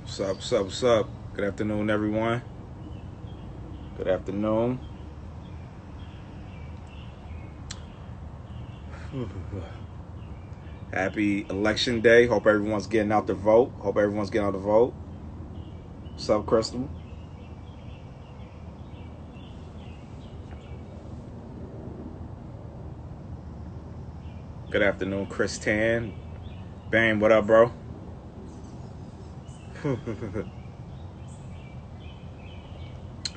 What's up, what's up, what's up? Good afternoon, everyone. Good afternoon. Happy election day. Hope everyone's getting out to vote. Hope everyone's getting out to vote. What's up, Crystal? Good afternoon, Chris Tan. Bang, what up, bro?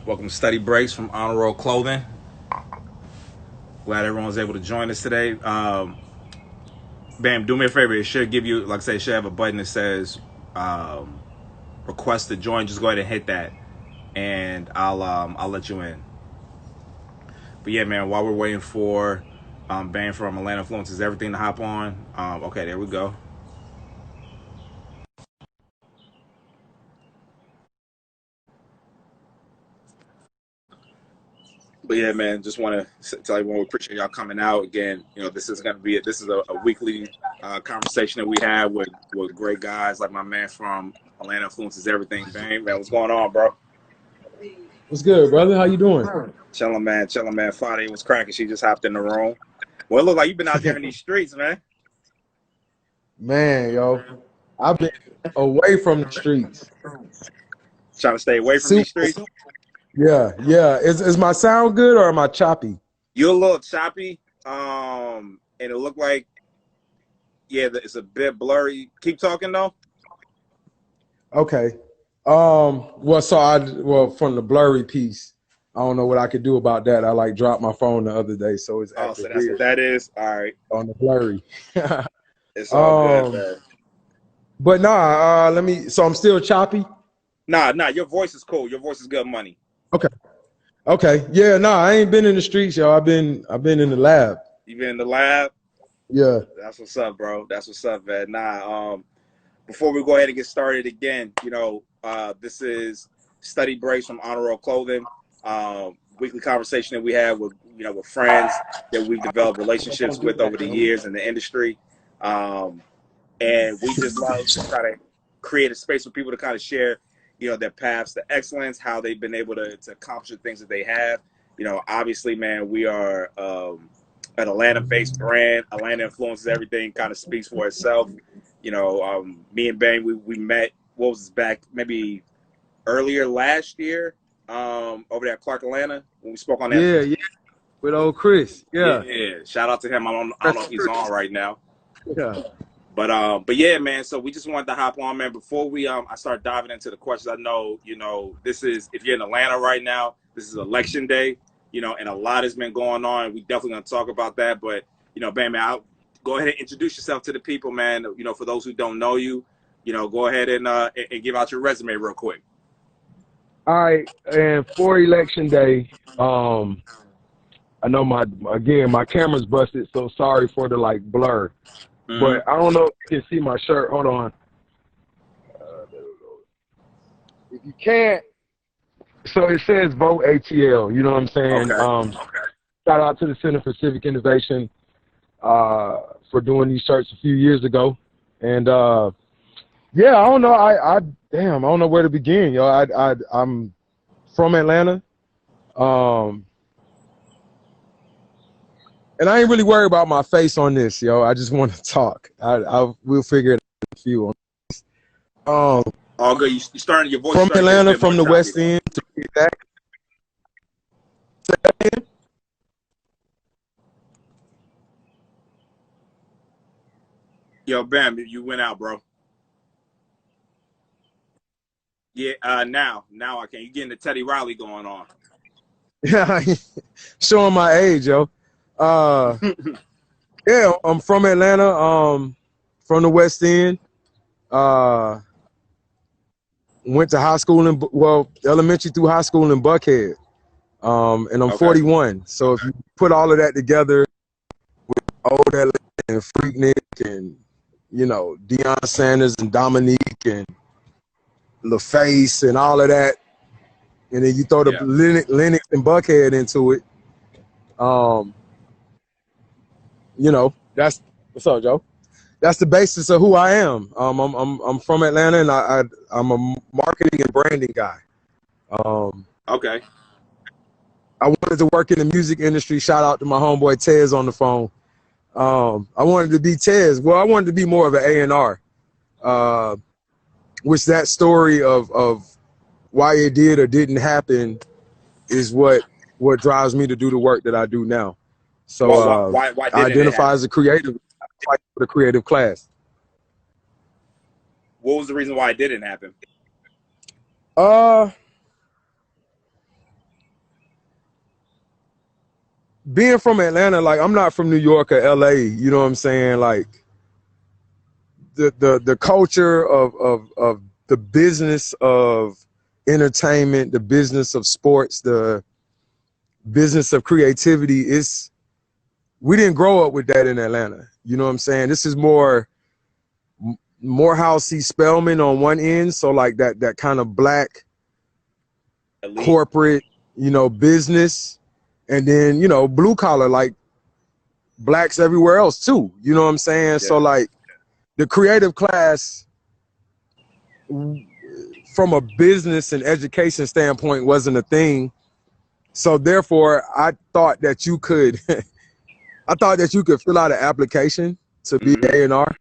Welcome to Study Breaks from Honor Roll Clothing. Glad everyone's able to join us today. Bam, do me a favor. It should give you, like I say, it should have a button that says request to join. Just go ahead and hit that, and I'll let you in. But yeah, man, while we're waiting for Bam from Atlanta Influences Everything to hop on. Okay, there we go. But yeah, man, just want to tell everyone we appreciate y'all coming out again. You know, this is a weekly conversation that we have with great guys like my man from Atlanta Influences Everything. Bang, man, what's going on, bro? What's good, brother? How you doing? Chilling, man. Chilling, man. Friday was cracking. She just hopped in the room. Well, it looked like you've been out there in these streets, man. Man, yo, I've been away from the streets. Trying to stay away from these Super. streets. Yeah. Is my sound good or am I choppy? You're a little choppy, and it looked like, yeah, it's a bit blurry. Keep talking though. Okay. Well, from the blurry piece, I don't know what I could do about that. I like dropped my phone the other day, so it's Oh, acting so that's what weird that is. All right, on the blurry. it's all good, man. But nah, let me. So I'm still choppy. Nah. Your voice is cool. Your voice is good money. Okay. Yeah. Nah, I ain't been in the streets, yo. I've been in the lab. You been in the lab? Yeah. That's what's up, bro. That's what's up, man. Nah. Before we go ahead and get started again, this is Study Breaks from Honor Roll Clothing. Weekly conversation that we have with with friends that we've developed relationships with over the years in the industry. And we just love to try to create a space for people to kind of share, their paths to excellence, how they've been able to accomplish the things that they have. Obviously, man, we are an Atlanta-based brand. Atlanta Influences Everything kind of speaks for itself. Me and Bang, we met, what was this, back maybe earlier last year, over there at Clark Atlanta, when we spoke on that. Yeah. With old Chris. Yeah. Shout out to him. I don't know if he's on right now. Yeah. But yeah, man. So we just wanted to hop on, man. Before we I start diving into the questions, I know this is, if you're in Atlanta right now, this is election day, and a lot has been going on. We definitely gonna talk about that. But Bam, man, I'll go ahead and introduce yourself to the people, man. For those who don't know you, go ahead and give out your resume real quick. All right, and for election day, I know my camera's busted, so sorry for the blur. Mm-hmm. But I don't know if you can see my shirt. Hold on. There we go. If you can't, so it says vote ATL. You know what I'm saying? Okay. Shout out to the Center for Civic Innovation for doing these shirts a few years ago, and yeah, I don't know. I don't know where to begin, yo. I'm from Atlanta, and I ain't really worried about my face on this, yo. I just want to talk. We'll figure it out in a few on this. All good. You starting your voice from Atlanta, from the West End. To be exact. Yo, Bam, you went out, bro. Yeah, now I can. You getting the Teddy Riley going on? Yeah, showing my age, yo. Yeah, I'm from Atlanta. From the West End. Went to high school elementary through high school in Buckhead. And I'm 41. So if you put all of that together with old Atlanta and Freaknik and Deion Sanders and Dominique and LaFace and all of that, and then you throw the Lennox and Buckhead into it, that's what's up, Joe. that's the basis of who I am. I'm from Atlanta, and I'm a marketing and branding guy. Okay. I wanted to work in the music industry. Shout out to my homeboy Tez on the phone. I wanted to be Tez. Well, I wanted to be more of an A&R, which that story of why it did or didn't happen is what drives me to do the work that I do now. So why I identify as a creative, for the creative class. What was the reason why it didn't happen? Being from Atlanta, like I'm not from New York or LA, you know what I'm saying? Like the culture of the business of entertainment, the business of sports, the business of creativity we didn't grow up with that in Atlanta. You know what I'm saying? This is more Morehouse C. Spelman on one end. So like that kind of black elite corporate, business, and then, blue collar, like blacks everywhere else too. You know what I'm saying? Yeah. So like the creative class from a business and education standpoint wasn't a thing. So therefore I thought that you could fill out an application to be A&R.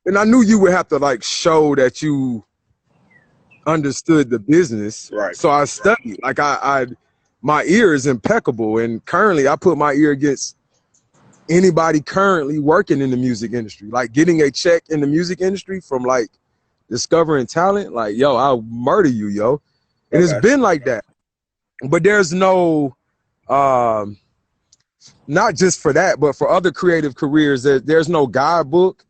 And I knew you would have to like show that you understood the business. Right. So I studied. Like my ear is impeccable, and currently I put my ear against anybody currently working in the music industry. Like getting a check in the music industry from like discovering talent, like, yo, I'll murder you, yo. And it's been like that. But there's no not just for that, but for other creative careers, there's no guidebook.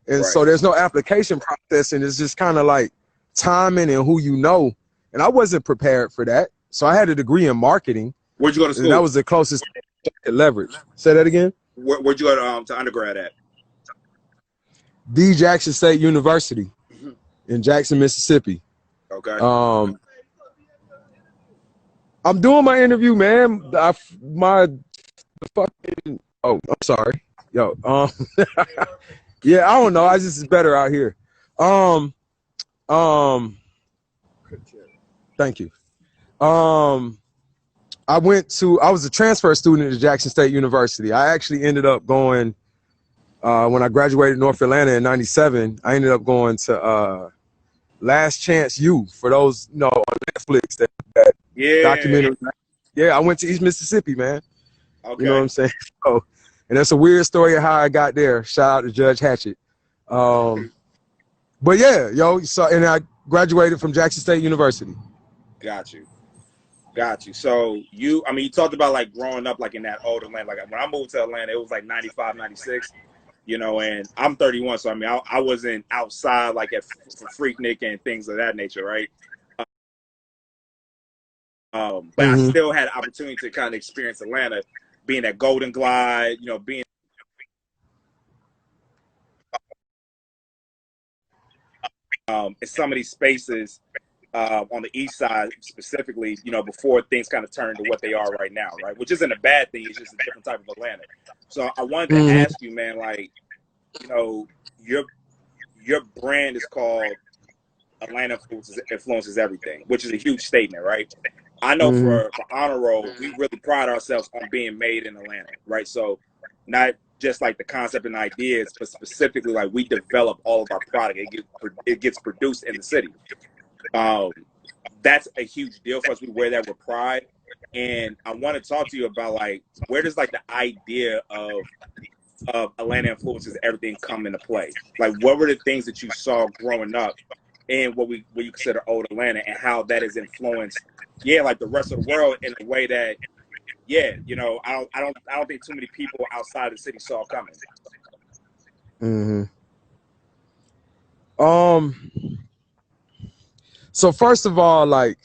And so there's no application process, and it's just kind of like timing and who you know. And I wasn't prepared for that. So I had a degree in marketing. Where'd you go to school? And that was the closest I could leverage. Say that again? Where'd you go to undergrad at? D. Jackson State University in Jackson, Mississippi. Okay. I'm doing my interview, man. I'm sorry. Yo, yeah, I don't know. I just is better out here. Thank you. I was a transfer student at Jackson State University. I actually ended up going, when I graduated North Atlanta in '97, I ended up going to Last Chance U, for those, on Netflix, that documentary. Yeah, I went to East Mississippi, man. Okay. You know what I'm saying? So, and that's a weird story of how I got there. Shout out to Judge Hatchett. But yeah, and I graduated from Jackson State University. Got you. So you talked about like growing up like in that old Atlanta. Like when I moved to Atlanta, it was like 95, 96, and I'm 31. So I wasn't outside like at Freaknik and things of that nature, right? But I still had an opportunity to kind of experience Atlanta, being at Golden Glide, being in some of these spaces on the east side specifically, before things kind of turned to what they are right now, right? Which isn't a bad thing. It's just a different type of Atlanta. So I wanted to ask you, man, like, your brand is called Atlanta Influences Everything, which is a huge statement, right? I know for Honor Roll, we really pride ourselves on being made in Atlanta, right? So not just like the concept and ideas, but specifically like we develop all of our product. It gets produced in the city. That's a huge deal for us. We wear that with pride. And I want to talk to you about like, where does like the idea of Atlanta Influences Everything come into play? Like, what were the things that you saw growing up in what you consider old Atlanta, and how that has influenced, like the rest of the world in a way that, I don't think too many people outside the city saw coming. So first of all, like,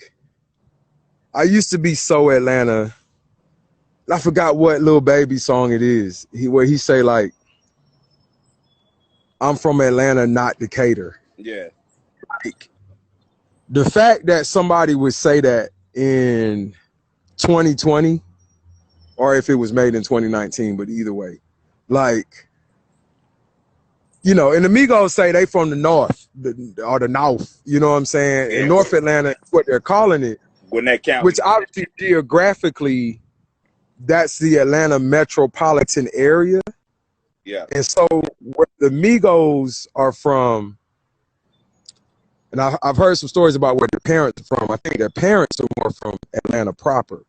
I used to be so Atlanta. I forgot what Lil Baby song it is. Where he say like, I'm from Atlanta, not Decatur. Yeah. Like, the fact that somebody would say that in 2020, or if it was made in 2019, but either way, Like, you know, and the Migos say they from the north or the north, you know what I'm saying? In North Atlanta is what they're calling it. Gwinnett County. Which obviously geographically, that's the Atlanta metropolitan area. Yeah. And so where the Migos are from, and I've heard some stories about where their parents are from. I think their parents are more from Atlanta proper.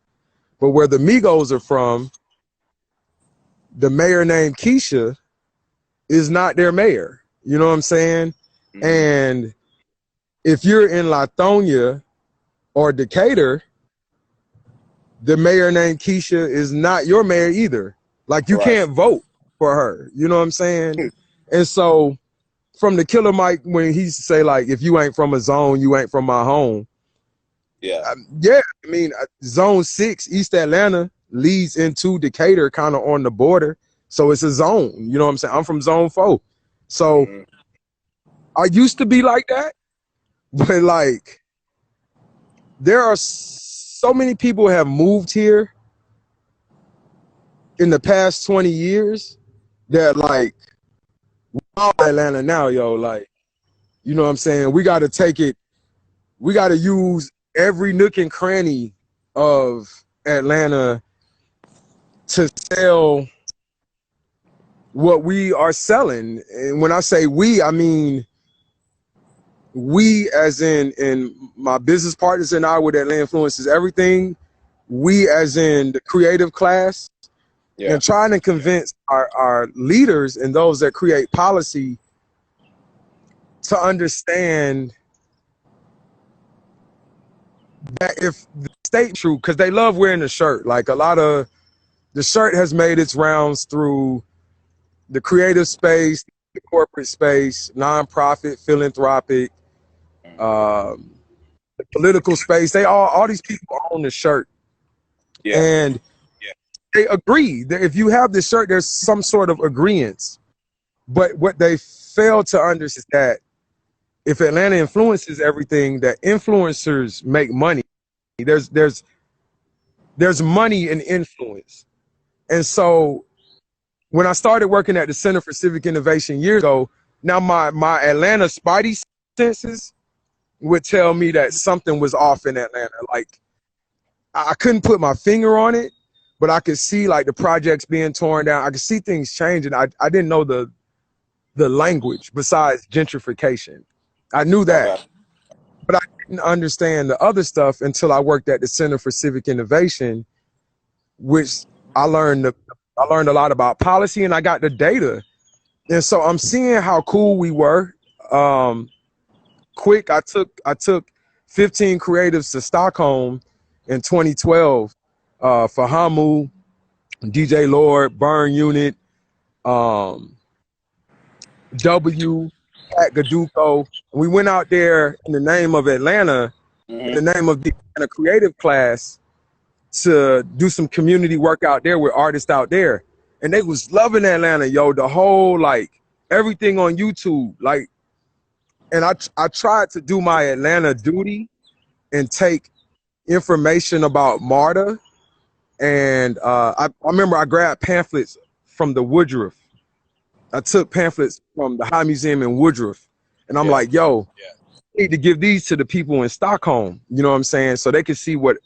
But where the Migos are from, the mayor named Keisha is not their mayor. You know what I'm saying? Mm-hmm. And if you're in Lithonia or Decatur, the mayor named Keisha is not your mayor either. Like, you can't vote for her. You know what I'm saying? And so from the Killer Mike, when he used to say, like, if you ain't from a zone, you ain't from my home. Yeah. I mean, Zone 6, East Atlanta, leads into Decatur, kind of on the border. So it's a zone. You know what I'm saying? I'm from Zone 4. So I used to be like that. But, like, there are so many people have moved here in the past 20 years that, like, we're all Atlanta now, yo. Like, you know what I'm saying? We got to take it. We got to use every nook and cranny of Atlanta to sell what we are selling. And when I say we, I mean we as in my business partners and I with Atlanta Influences Everything. We as in the creative class. And trying to convince our leaders and those that create policy to understand that if the state true, because they love wearing the shirt. Like, a lot of the shirt has made its rounds through the creative space, the corporate space, nonprofit, philanthropic, the political space. They all these people own the shirt. And they agree that if you have this shirt, there's some sort of agreement. But what they fail to understand is that if Atlanta Influences Everything, that influencers make money. There's money in influence. And so when I started working at the Center for Civic Innovation years ago, now my Atlanta spidey senses would tell me that something was off in Atlanta. Like, I couldn't put my finger on it, but I could see, like, the projects being torn down. I could see things changing. I didn't know the language besides gentrification. I knew that, but I didn't understand the other stuff until I worked at the Center for Civic Innovation, which I learned a lot about policy, and I got the data. And so I'm seeing how cool we were. Quick, I took 15 creatives to Stockholm in 2012 for Hamu, DJ Lord, Burn Unit, W, Pat Gaduco. We went out there in the name of Atlanta, in the name of the Atlanta creative class, to do some community work out there with artists out there. And they was loving Atlanta, yo, the whole, like, everything on YouTube. Like, and I tried to do my Atlanta duty and take information about MARTA. And I remember I grabbed pamphlets from the Woodruff. I took pamphlets from the High Museum in Woodruff. And I'm like, yo, I need to give these to the people in Stockholm, you know what I'm saying? So they could see what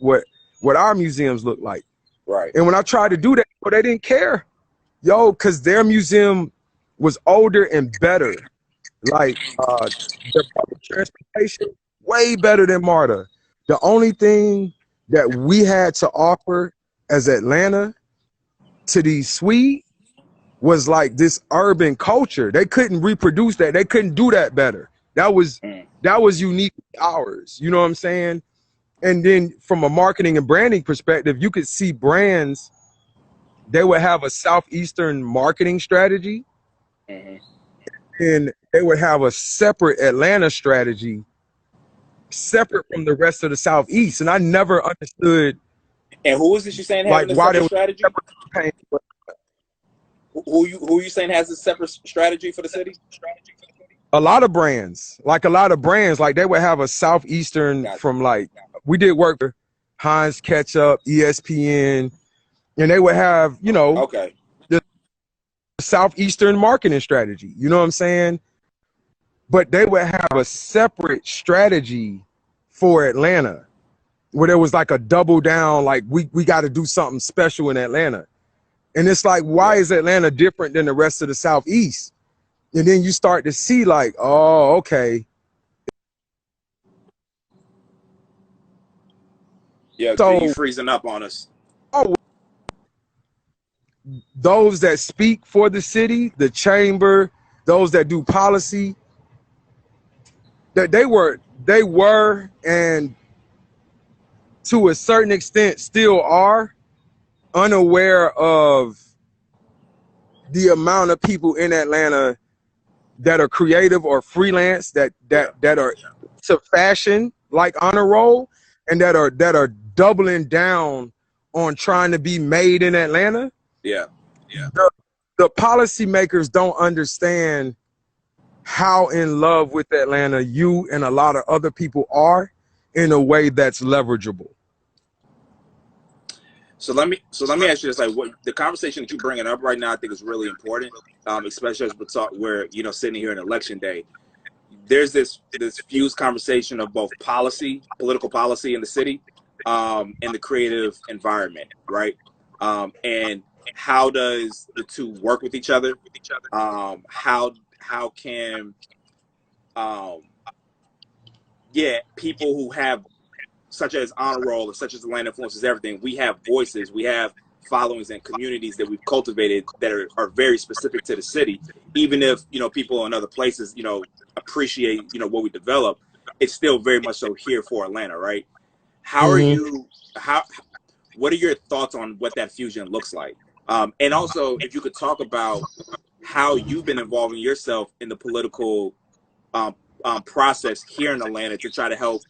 our museums look like. Right. And when I tried to do that, they didn't care. Yo, because their museum was older and better. Like, their public transportation, way better than MARTA. The only thing that we had to offer as Atlanta to these Swedes was, like, this urban culture. They couldn't reproduce that. They couldn't do that better. That was unique to ours. You know what I'm saying? And then from a marketing and branding perspective, you could see brands, they would have a Southeastern marketing strategy, and they would have a separate Atlanta strategy, separate from the rest of the Southeast. And I never understood. And who is this you saying having, like, a separate strategy? Who you saying has a separate strategy for the city? A lot of brands, like they would have a Southeastern from, like, we did work for Heinz Ketchup, ESPN, and they would have, you know, Southeastern marketing strategy. You know what I'm saying? But they would have a separate strategy for Atlanta where there was like a double down, like we got to do something special in Atlanta. And it's like, why is Atlanta different than the rest of the Southeast? And then you start to see like, oh, okay. Yeah, so you freezing up on us. Oh, those that speak for the city, the chamber, those that do policy, that they were, and to a certain extent still are unaware of the amount of people in Atlanta that are creative or freelance, that are to fashion like Honor Roll, and that are doubling down on trying to be made in Atlanta. Yeah. The policymakers don't understand how in love with Atlanta you and a lot of other people are in a way that's leverageable. So let me ask you this: like, what the conversation that you're bringing up right now, I think is really important, especially as we talk, where sitting here in election day, there's this fused conversation of both political policy in the city, and the creative environment, right? And how does the two work with each other? How can people who have, such as Honor Roll, such as Atlanta Influences Everything, we have voices, we have followings and communities that we've cultivated that are very specific to the city. Even if people in other places appreciate what we develop, it's still very much so here for Atlanta, right? How are you? What are your thoughts on what that fusion looks like? And also, if you could talk about how you've been involving yourself in the political process here in Atlanta to try to help,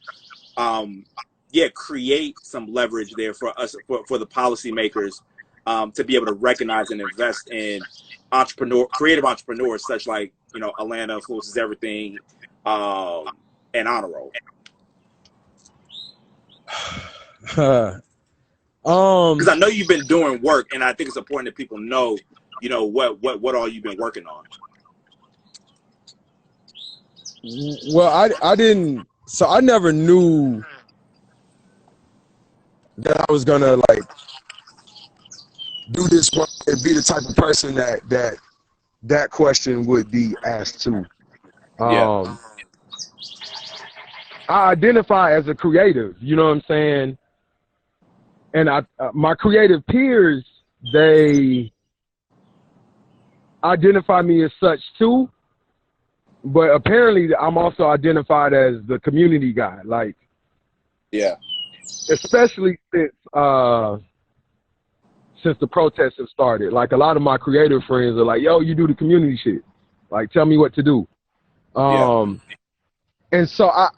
create some leverage there for us, for the policymakers, to be able to recognize and invest in creative entrepreneurs such like Atlanta Influences Everything, and Honor Roll. Because I know you've been doing work, and I think it's important that people know, what all you've been working on. Well, I didn't. So I never knew that I was gonna like do this work and be the type of person that question would be asked to. I identify as a creative. You know what I'm saying? And my creative peers, they identify me as such too, but apparently I'm also identified as the community guy, like, especially since the protests have started. Like, a lot of my creative friends are like, yo, you do the community shit, like, tell me what to do. And so I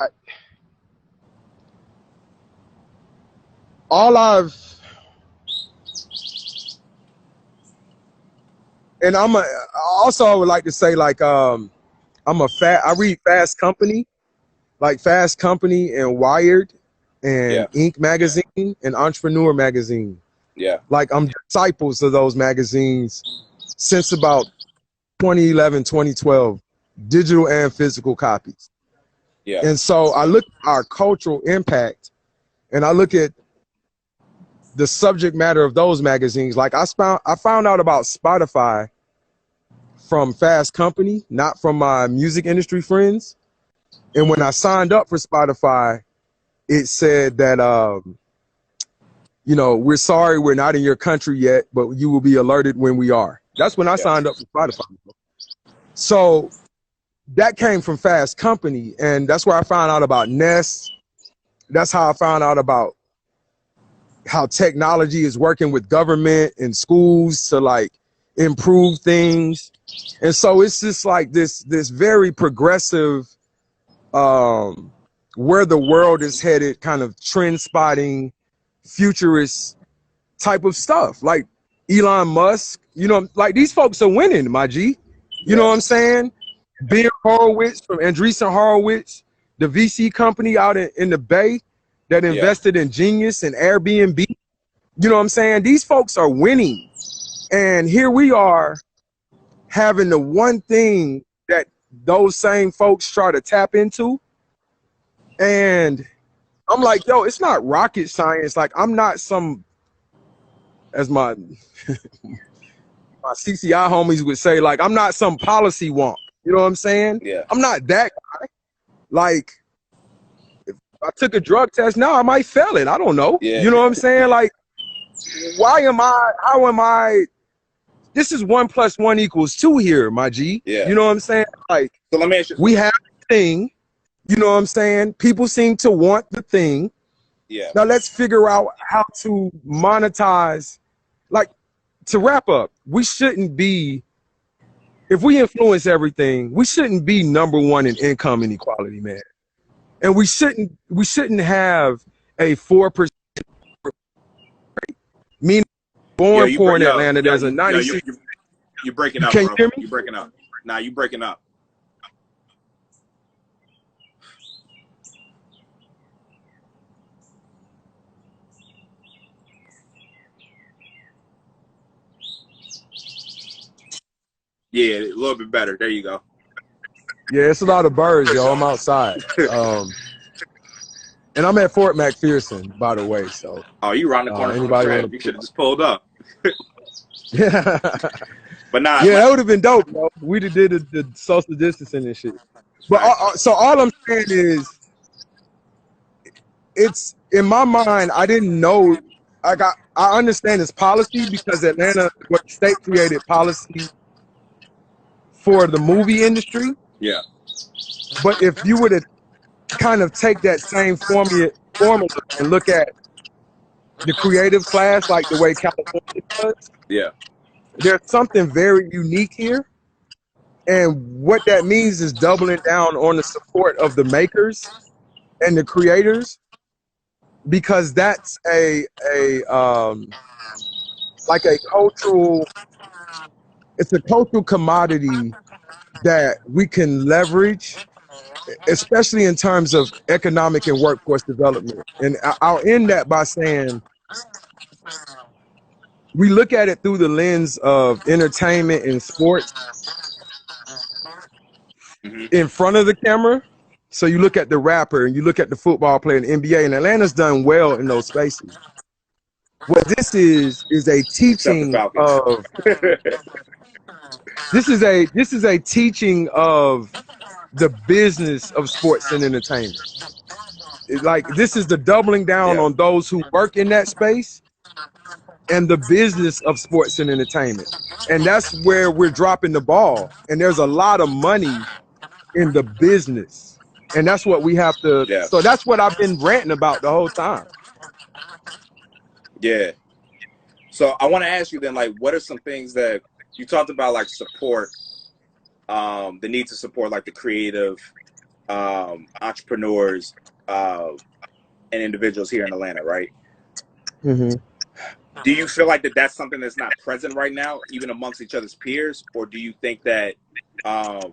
would like to say, like, I read Fast Company, like Fast Company and Wired and Inc. magazine and Entrepreneur magazine. Like, I'm disciples of those magazines since about 2011, 2012, digital and physical copies. And so I look at our cultural impact, and I look at the subject matter of those magazines. Like, I found out about Spotify from Fast Company, not from my music industry friends. And when I signed up for Spotify, it said that, we're sorry we're not in your country yet, but you will be alerted when we are. That's when I signed up for Spotify. So that came from Fast Company, and that's where I found out about Nest. That's how I found out about how technology is working with government and schools to like improve things. And so it's just like this very progressive, where the world is headed, kind of trend spotting, futurist type of stuff. Like Elon Musk, like, these folks are winning, my G. You know what I'm saying? Ben Horowitz from Andreessen Horowitz, the VC company out in the Bay that invested in Genius and Airbnb. You know what I'm saying? These folks are winning. And here we are having the one thing that those same folks try to tap into. And I'm like, yo, it's not rocket science. Like, I'm not some, as my my CCI homies would say, like, I'm not some policy wonk. You know what I'm saying? Yeah. I'm not that guy. Like, if I took a drug test now, I might fail it. I don't know. Yeah. You know what I'm saying? Like, how am I? This is 1 + 1 = 2 here, my G. Yeah. You know what I'm saying? Like, so let me ask you. We have a thing. You know what I'm saying? People seem to want the thing. Yeah. Now let's figure out how to monetize. Like, to wrap up, we shouldn't be, if we influence everything, we shouldn't be #1 in income inequality, man. And we shouldn't have a 4% rate. Meaning, born poor in Atlanta, there's a 96. You're breaking up, Can bro. you hear me? You're breaking up. Nah, you breaking up. Yeah, a little bit better. There you go. Yeah, it's a lot of birds, yo. I'm outside. And I'm at Fort McPherson, by the way. So. Oh, you around the corner from the track. You should have just pulled up. Yeah. But nah. Yeah, that would have been dope, bro. We'd have did the social distancing and shit. But so all I'm saying is, it's in my mind. I didn't know. I understand it's policy because Atlanta, what the state created policy for the movie industry. Yeah. But if you were to kind of take that same formula and look at the creative class, like the way California does, yeah, there's something very unique here. And what that means is doubling down on the support of the makers and the creators, because that's like a cultural, it's a cultural commodity that we can leverage, especially in terms of economic and workforce development. And I'll end that by saying, we look at it through the lens of entertainment and sports in front of the camera. So you look at the rapper and you look at the football player in the NBA, and Atlanta's done well in those spaces. What this is a teaching of this is a teaching of the business of sports and entertainment. Like, this is the doubling down on those who work in that space and the business of sports and entertainment. And that's where we're dropping the ball. And there's a lot of money in the business. And that's what we have to, so that's what I've been ranting about the whole time. Yeah. So I want to ask you then, like, what are some things that you talked about, like support, the need to support like the creative entrepreneurs and individuals here in Atlanta, right? Mm-hmm. Do you feel like that's something that's not present right now, even amongst each other's peers? Or do you think that, or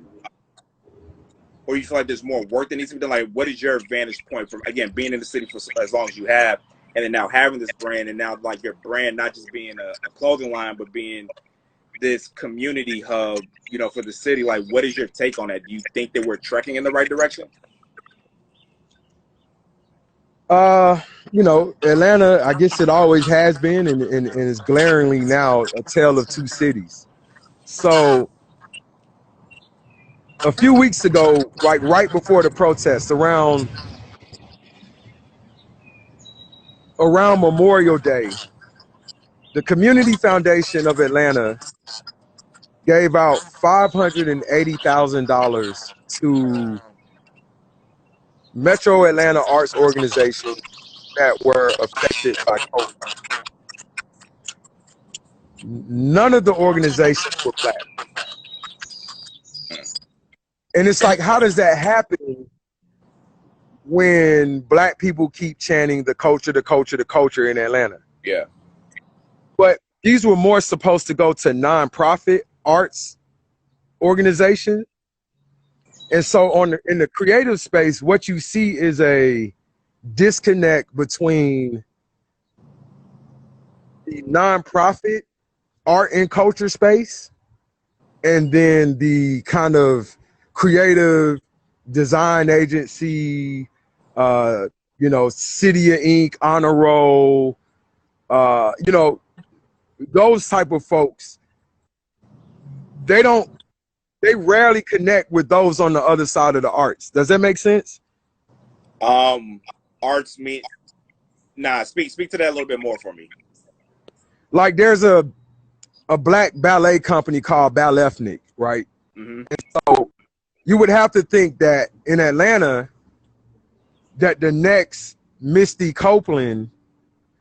you feel like there's more work that needs to be done? Like, what is your vantage point from, again, being in the city for as long as you have, and then now having this brand, and now like your brand not just being a clothing line, but being this community hub, you know, for the city? Like, what is your take on that? Do you think that we're trekking in the right direction? You know, Atlanta, I guess it always has been and is glaringly now a tale of two cities. So a few weeks ago, like right before the protests, around Memorial Day, the Community Foundation of Atlanta gave out $580,000 to Metro Atlanta arts organizations that were affected by COVID. None of the organizations were Black. And it's like, how does that happen when Black people keep chanting the culture, the culture, the culture in Atlanta? Yeah. But these were more supposed to go to nonprofit arts organizations. And so in the creative space, what you see is a disconnect between the nonprofit art and culture space and then the kind of creative design agency, you know, City of Ink, Honor Roll, you know, those type of folks, they rarely connect with those on the other side of the arts. Does that make sense? Arts mean, nah, speak to that a little bit more for me. Like there's a black ballet company called Balethnic, right? Mm-hmm. And so you would have to think that in Atlanta, that the next Misty Copeland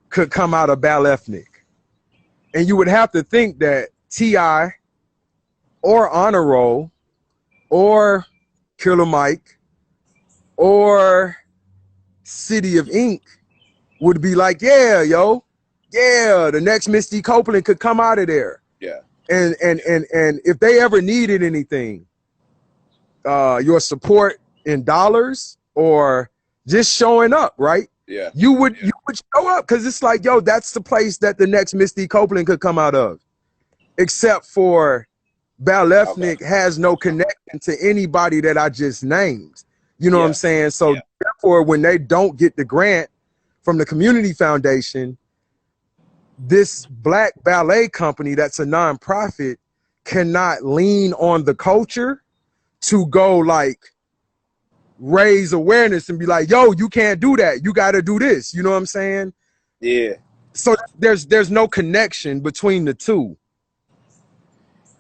could come out of Balethnic. And you would have to think that T.I. or Honor Roll or Killer Mike or City of Ink would be like, yeah, yo, yeah, the next Misty Copeland could come out of there. Yeah. And if they ever needed anything, your support in dollars or just showing up, right? Yeah. You would show up because it's like, yo, that's the place that the next Misty Copeland could come out of. Except for Balethnic has no connection to anybody that I just named. You know what I'm saying? So therefore, when they don't get the grant from the community foundation, this black ballet company that's a nonprofit cannot lean on the culture to go like raise awareness and be like, yo, you can't do that. You got to do this. You know what I'm saying? Yeah. So there's no connection between the two.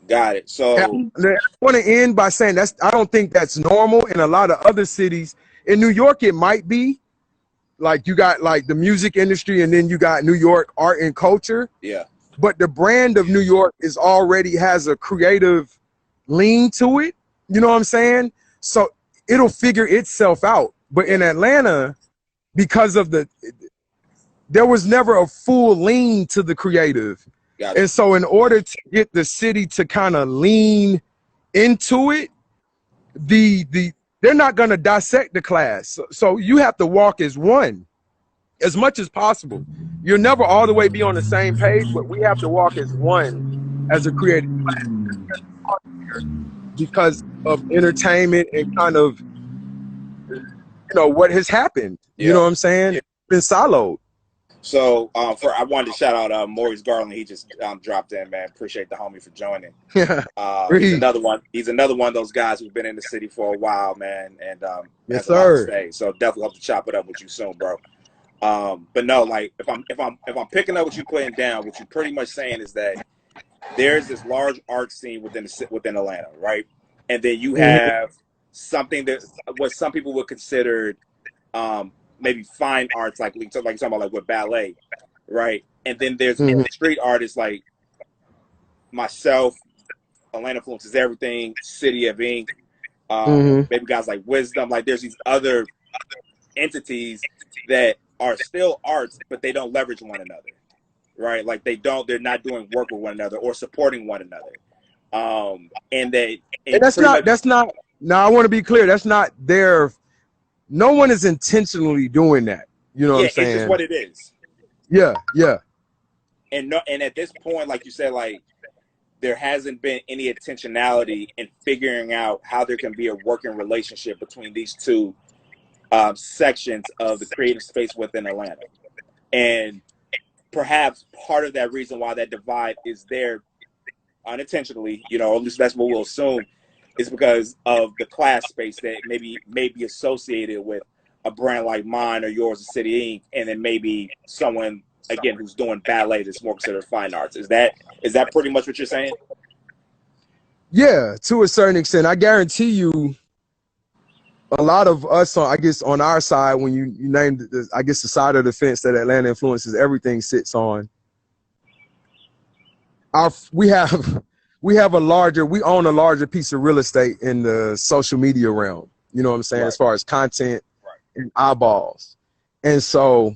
Got it. So I want to end by saying I don't think that's normal in a lot of other cities. In New York, it might be. Like you got like the music industry and then you got New York art and culture. Yeah. But the brand of New York already has a creative lean to it. You know what I'm saying? So it'll figure itself out. But in Atlanta, because of there was never a full lean to the creative. And so in order to get the city to kind of lean into it, they're not going to dissect the class. So you have to walk as one as much as possible. You'll never all the way be on the same page, but we have to walk as one as a creative class because of entertainment and kind of, you know, what has happened. You know what I'm saying? It's been siloed. So I wanted to shout out Maurice Garland. He just dropped in, man. Appreciate the homie for joining. He's another one. He's another one of those guys who's been in the city for a while, man. And yes, sir. So definitely hope to chop it up with you soon, bro. But no, like if I'm picking up what you're putting down, what you're pretty much saying is that there's this large art scene within Atlanta, right? And then you have something that what some people would consider maybe fine arts, like you're talking about, like with ballet, right? And then there's street artists like myself, Atlanta Influences Everything, City of Ink, maybe guys like Wisdom. Like there's these other entities that are still arts, but they don't leverage one another, right? Like they're not doing work with one another or supporting one another. Now I want to be clear. That's not their. No one is intentionally doing that. You know what I'm saying? It's just what it is. Yeah, yeah. And at this point, like you said, like there hasn't been any intentionality in figuring out how there can be a working relationship between these two sections of the creative space within Atlanta. And perhaps part of that reason why that divide is there unintentionally, you know, at least that's what we'll assume, is because of the class space that may be associated with a brand like mine or yours, the City Ink, and then maybe someone again who's doing ballet that's more considered fine arts. Is that pretty much what you're saying? Yeah, to a certain extent. I guarantee you, a lot of us, on our side, when you named, the side of the fence that Atlanta Influences Everything sits on, we own a larger piece of real estate in the social media realm. You know what I'm saying? Right. As far as content and eyeballs. And so,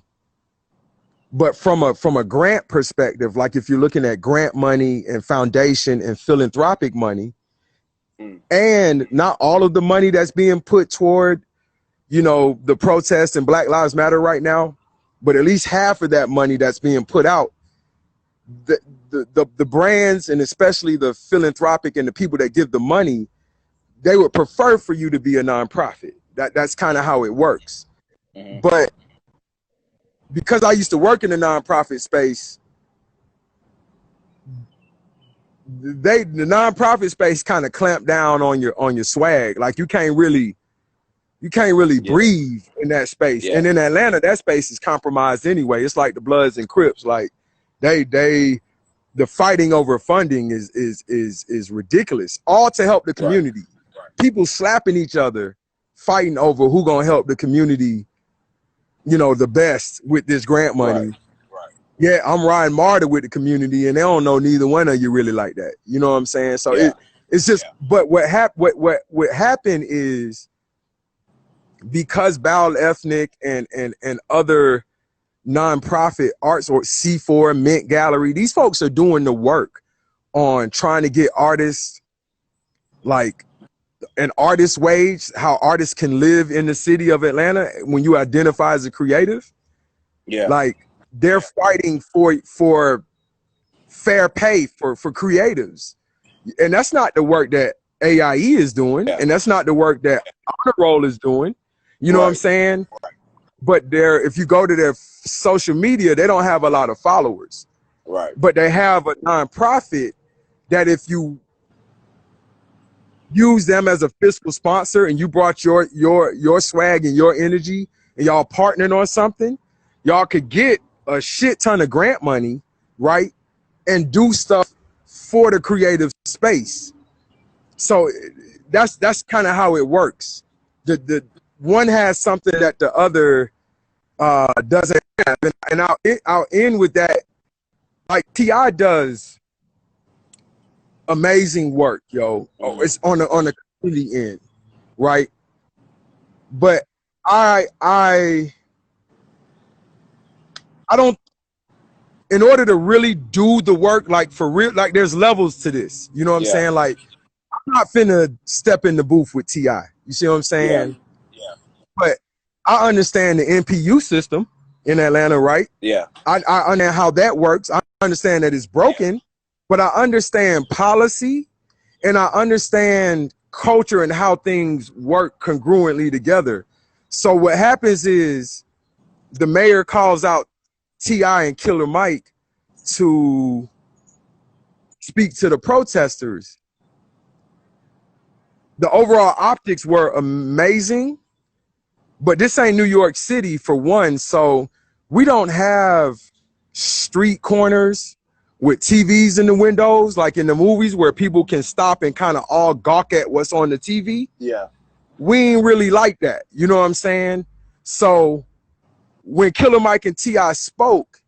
but from a grant perspective, like if you're looking at grant money and foundation and philanthropic money, and not all of the money that's being put toward, you know, the protests and Black Lives Matter right now, but at least half of that money that's being put out, the brands, and especially the philanthropic and the people that give the money, they would prefer for you to be a nonprofit. That's kind of how it works. Mm-hmm. But because I used to work in the nonprofit space, the nonprofit space kind of clamped down on your swag. Like you can't really breathe in that space. Yeah. And in Atlanta, that space is compromised anyway. It's like the Bloods and Crips. Like the fighting over funding is ridiculous. All to help the community. Right. People slapping each other, fighting over who gonna help the community, the best with this grant money. Right. Yeah, I'm riding martyr with the community, and they don't know neither one of you really like that. You know what I'm saying? So it's just. Yeah. But what happened is, because Bowel Ethnic and other nonprofit arts, or C4, Mint Gallery, these folks are doing the work on trying to get artists like an artist wage, how artists can live in the city of Atlanta when you identify as a creative. Yeah, like they're fighting for fair pay for creatives, and that's not the work that AIE is doing, and that's not the work that Honor Roll is doing. You know what I'm saying? Right. But if you go to their social media, they don't have a lot of followers. Right. But they have a nonprofit that if you use them as a fiscal sponsor and you brought your swag and your energy and y'all partnering on something, y'all could get a shit ton of grant money, right? And do stuff for the creative space. So that's kind of how it works. The one has something that the other doesn't have, and I'll end with that. Like T.I. does amazing work, yo. Oh, it's on the community end, right? But I don't. In order to really do the work, like for real, like there's levels to this. You know what I'm saying? Like I'm not finna step in the booth with T.I. You see what I'm saying? Yeah. But I understand the NPU system in Atlanta, right? Yeah. I understand how that works. I understand that it's broken, but I understand policy and I understand culture and how things work congruently together. So what happens is the mayor calls out T.I. and Killer Mike to speak to the protesters. The overall optics were amazing, but this ain't New York City for one, so we don't have street corners with TVs in the windows like in the movies where people can stop and kind of all gawk at what's on the TV. Yeah. We ain't really like that, you know what I'm saying? So when Killer Mike and T.I. spoke,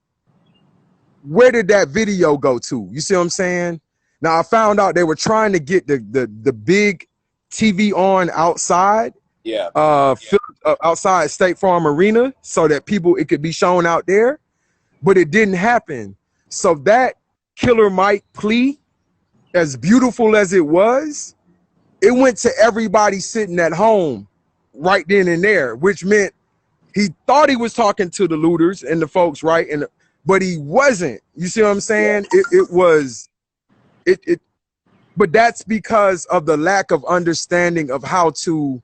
where did that video go to? You see what I'm saying? Now I found out they were trying to get the big TV on outside. Yeah. Outside State Farm Arena so that it could be shown out there, but it didn't happen. So that Killer Mike plea, as beautiful as it was, it went to everybody sitting at home right then and there, which meant he thought he was talking to the looters and the folks, right? But he wasn't. You see what I'm saying? But that's because of the lack of understanding of how to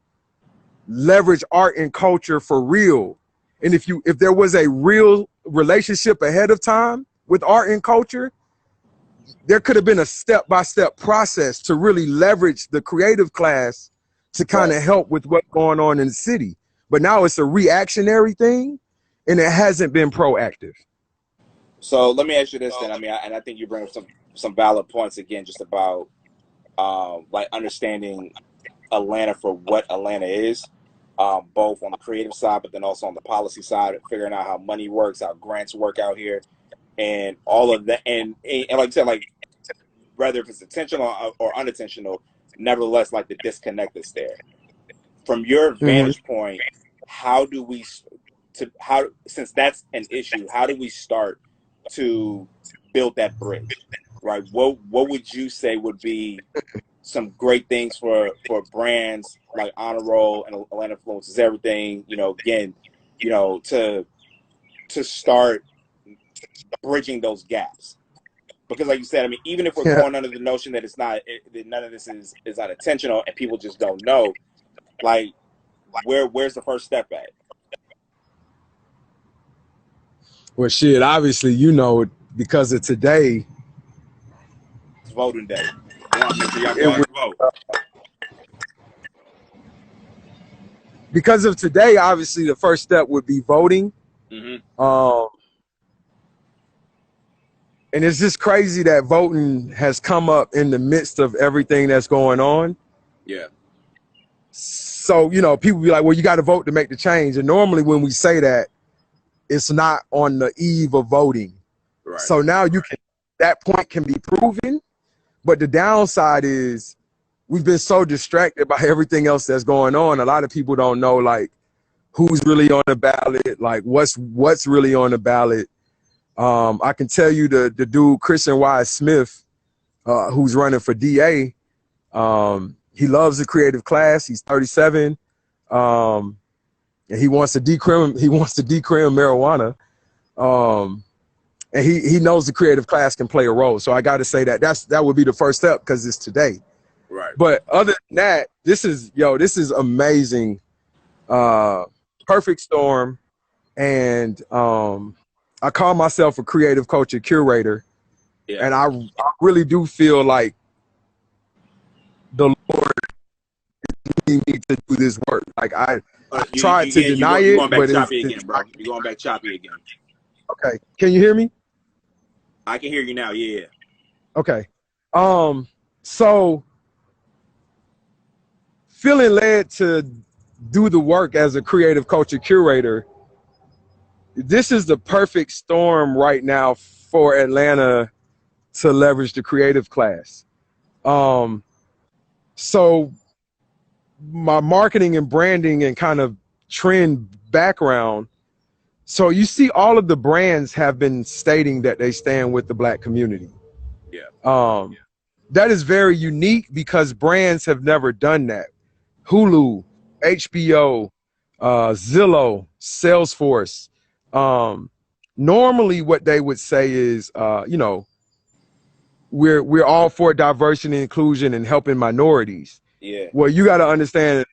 leverage art and culture for real. And if there was a real relationship ahead of time with art and culture, there could have been a step-by-step process to really leverage the creative class to kind of help with what's going on in the city. But now it's a reactionary thing, and it hasn't been proactive. So let me ask you this then. I mean, I think you bring up some valid points again, just about like understanding Atlanta for what Atlanta is, both on the creative side, but then also on the policy side, figuring out how money works, how grants work out here, and all of that. And like I said, like whether if it's intentional or unintentional, nevertheless, like the disconnect is there. From your vantage point, since that's an issue, how do we start to build that bridge, right? What would you say would be some great things for brands like Honor Roll and Atlanta Influences Everything, again, to start bridging those gaps? Because like you said, I mean, even if we're going under the notion that it's not, that none of this is unintentional and people just don't know, like, where's the first step at? Well, shit, obviously, you know, because of today. It's voting day. Make sure y'all go out and vote. Because of today, obviously, the first step would be voting. Mm-hmm. And it's just crazy that voting has come up in the midst of everything that's going on. Yeah. So, you know, people be like, well, you got to vote to make the change. And normally when we say that, it's not on the eve of voting. Right. So now that point can be proven. But the downside is we've been so distracted by everything else that's going on. A lot of people don't know, like, who's really on the ballot, like what's really on the ballot. I can tell you the dude, Christian Y. Smith, who's running for DA, he loves the creative class. He's 37. And he wants to decrim marijuana. And he knows the creative class can play a role. So I got to say that would be the first step because it's today. Right. But other than that, this is amazing. Perfect storm. And I call myself a creative culture curator. Yeah. And I really do feel like the Lord needs me to do this work. Like I tried to deny it, but you're going back choppy again. Okay. Can you hear me? I can hear you now. Yeah. Okay. So feeling led to do the work as a creative culture curator, this is the perfect storm right now for Atlanta to leverage the creative class. So my marketing and branding and kind of trend background. So you see all of the brands have been stating that they stand with the Black community. Yeah. That is very unique because brands have never done that. Hulu, HBO, Zillow, Salesforce. Normally what they would say is, you know, we're all for diversity and inclusion and helping minorities. Yeah. Well, you got to understand,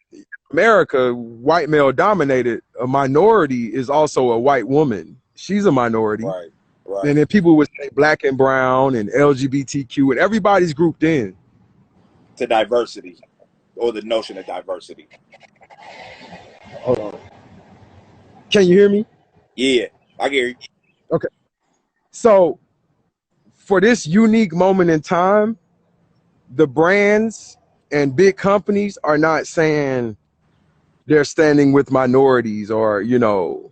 America, white male dominated. A minority is also a white woman. She's a minority. Right. Right. And then people would say Black and brown and LGBTQ, and everybody's grouped in to diversity, or the notion of diversity. Hold on. Can you hear me? Yeah, I can hear you. Okay. So for this unique moment in time, the brands and big companies are not saying they're standing with minorities or, you know,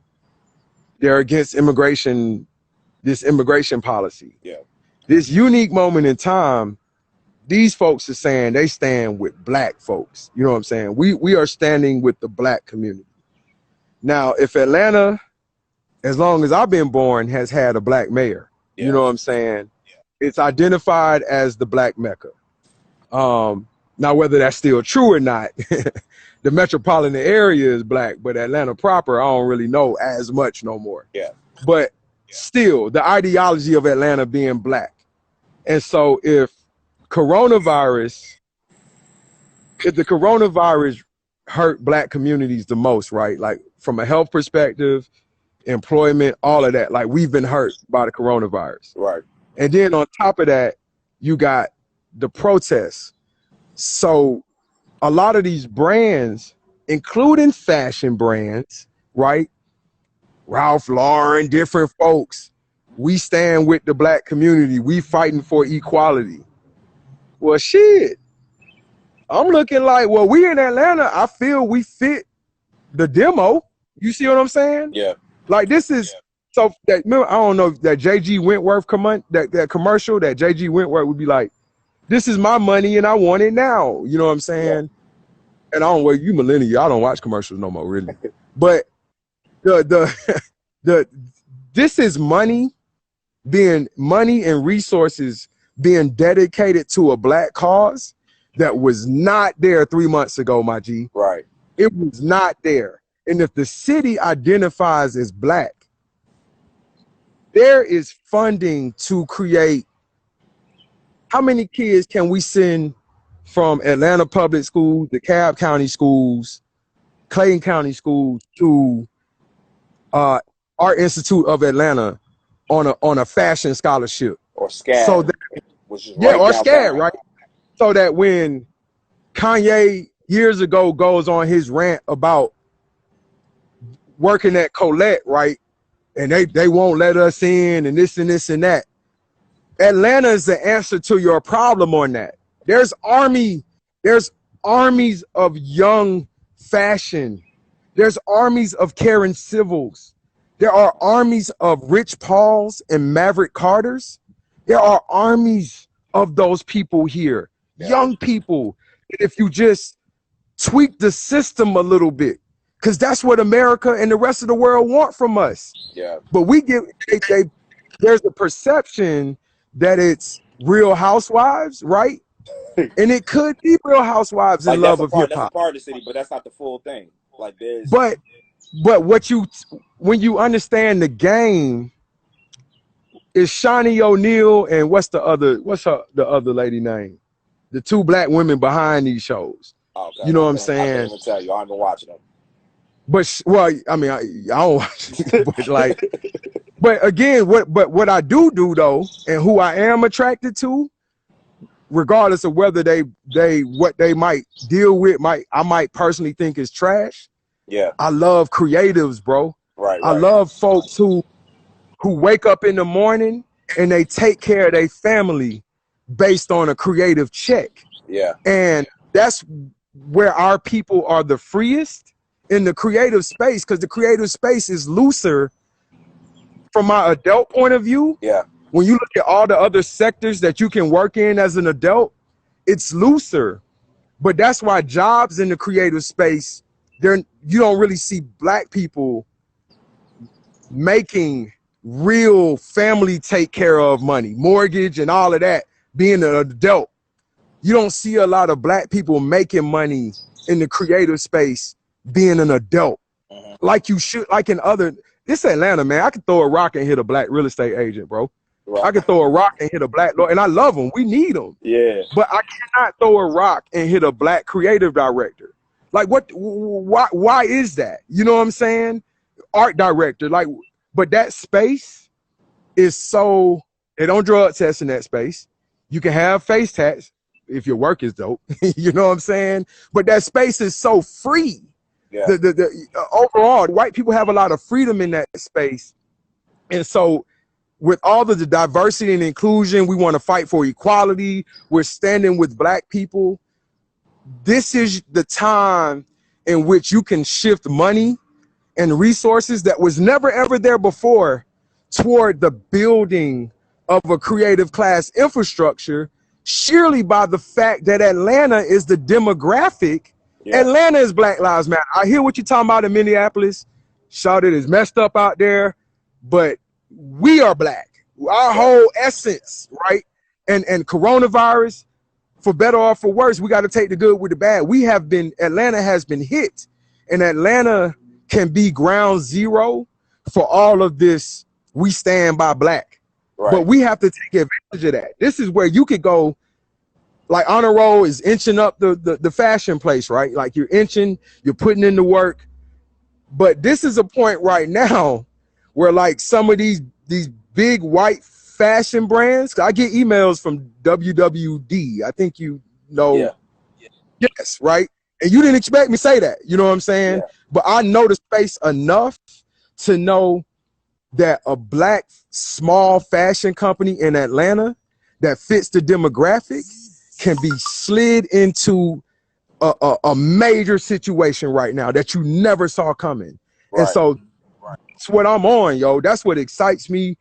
they're against immigration, this immigration policy. Yeah. This unique moment in time, these folks are saying they stand with Black folks. You know what I'm saying? We are standing with the Black community. Now, if Atlanta, as long as I've been born, has had a Black mayor, yeah, you know what I'm saying? Yeah. It's identified as the Black Mecca. Now, whether that's still true or not, the metropolitan area is Black, but Atlanta proper, I don't really know as much no more. Yeah. But still, the ideology of Atlanta being Black. And so if the coronavirus hurt Black communities the most, right? Like from a health perspective, employment, all of that, like we've been hurt by the coronavirus. Right. And then on top of that, you got the protests. So a lot of these brands, including fashion brands, right? Ralph Lauren, different folks, we stand with the Black community. We fighting for equality. Well, shit, I'm looking like, well, we in Atlanta, I feel we fit the demo. You see what I'm saying? Yeah. Like this is, so that, remember, I don't know, that J.G. Wentworth that commercial, that J.G. Wentworth would be like, this is my money and I want it now. You know what I'm saying? Yeah. And I don't, well, you millennial, I don't watch commercials no more, really. But this is money and resources being dedicated to a Black cause that was not there 3 months ago, my G. Right. It was not there. And if the city identifies as Black, there is funding to create how many kids can we send from Atlanta public schools, the DeKalb County schools, Clayton County schools to Art Institute of Atlanta on a fashion scholarship? Or SCAD. So that, which is yeah, right or downtown. SCAD, right? So that when Kanye years ago goes on his rant about working at Colette, right? And they won't let us in and this and this and that. Atlanta is the answer to your problem on that. There's armies of young fashion. There's armies of Karen Civils. There are armies of Rich Pauls and Maverick Carters. There are armies of those people here. Yeah. Young people. If you just tweak the system a little bit, because that's what America and the rest of the world want from us. Yeah. But we give there's a perception that it's Real Housewives, right? And it could be Real Housewives in love of hip hop. That's a part of the city, but that's not the full thing. Like there's. But when you understand the game, is Shawnee O'Neal and what's the other lady name? The two black women behind these shows. Okay. You know what I'm saying? I can't even tell you. I've been watching them. But well, I mean, I don't watch it, but like, but again, what I do though, and who I am attracted to, regardless of whether what they might deal with, I might personally think is trash. Yeah. I love creatives, bro. Right. I love folks who wake up in the morning and they take care of their family based on a creative check. Yeah. And that's where our people are the freest, in the creative space, because the creative space is looser from my adult point of view. Yeah. When you look at all the other sectors that you can work in as an adult, it's looser. But that's why jobs in the creative space, you don't really see black people making real family take care of money, mortgage and all of that, being an adult. You don't see a lot of black people making money in the creative space being an adult. Like you should, like in other, this Atlanta, man, I can throw a rock and hit a black real estate agent, bro. Right. I can throw a rock and hit a black lawyer, and I love them. We need them. Yeah. But I cannot throw a rock and hit a black creative director. Like why is that? You know what I'm saying? Art director, like, but that space is so, they don't drug test in that space. You can have face tats if your work is dope. You know what I'm saying? But that space is so free. Yeah. Overall, white people have a lot of freedom in that space. And so with all of the diversity and inclusion, we want to fight for equality. We're standing with black people. This is the time in which you can shift money and resources that was never, ever there before toward the building of a creative class infrastructure, surely by the fact that Atlanta is the demographic. Yeah. Atlanta is Black Lives Matter. I hear what you're talking about in Minneapolis. Shout it is messed up out there, but we are black. Our whole essence, right? And coronavirus, for better or for worse, we got to take the good with the bad. Atlanta has been hit, and Atlanta can be ground zero for all of this. We stand by black, right. But we have to take advantage of that. This is where you could go. Like Honor Roll is inching up the fashion place, right? Like you're inching, you're putting in the work. But this is a point right now where like some of these big white fashion brands, I get emails from WWD. I think you know. Yeah. Yes, right? And you didn't expect me to say that. You know what I'm saying? Yeah. But I know the space enough to know that a black small fashion company in Atlanta that fits the demographic can be slid into a major situation right now that you never saw coming. Right. And so that's what I'm on, yo. That's what excites me.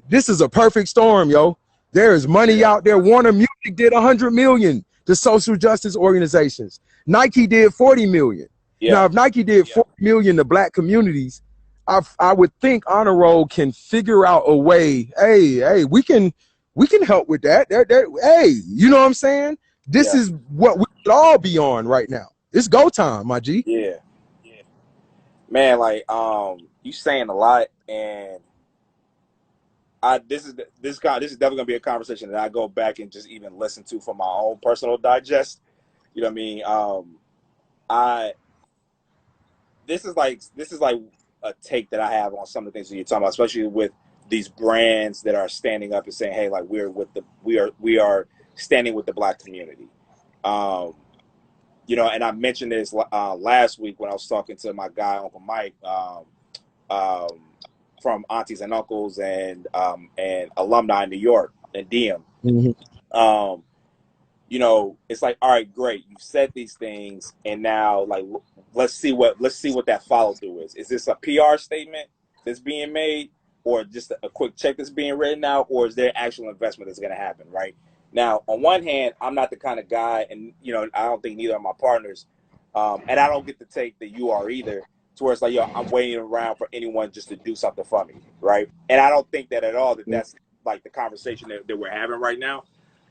This is a perfect storm, yo. There is money out there. Warner Music did 100 million to social justice organizations. Nike did 40 million. Yeah. Now, if Nike did 40 million to black communities, I would think Honor Roll can figure out a way. Hey, we can help with that. Hey, you know what I'm saying? This is what we should all be on right now. It's go time, my G. Yeah. Man, like you saying a lot, and this is definitely gonna be a conversation that I go back and just even listen to for my own personal digest. You know what I mean? I this is like a take that I have on some of the things that you're talking about, especially with these brands that are standing up and saying, "Hey, like we are standing with the Black community." You know, and I mentioned this last week when I was talking to my guy Uncle Mike um, from Aunties and Uncles and alumni in New York and DM. Um, you know, it's like, all right, great, you've said these things, and now like let's see what that follow through is. Is this a PR statement that's being made, or just a quick check that's being written out, or is there actual investment that's going to happen? Right now, on one hand, I'm not the kind of guy, and you know, I don't think neither of my partners, and I don't get to take the you are either, to where it's like, yo, I'm waiting around for anyone just to do something for me, right? And I don't think that at all that's like the conversation that we're having right now.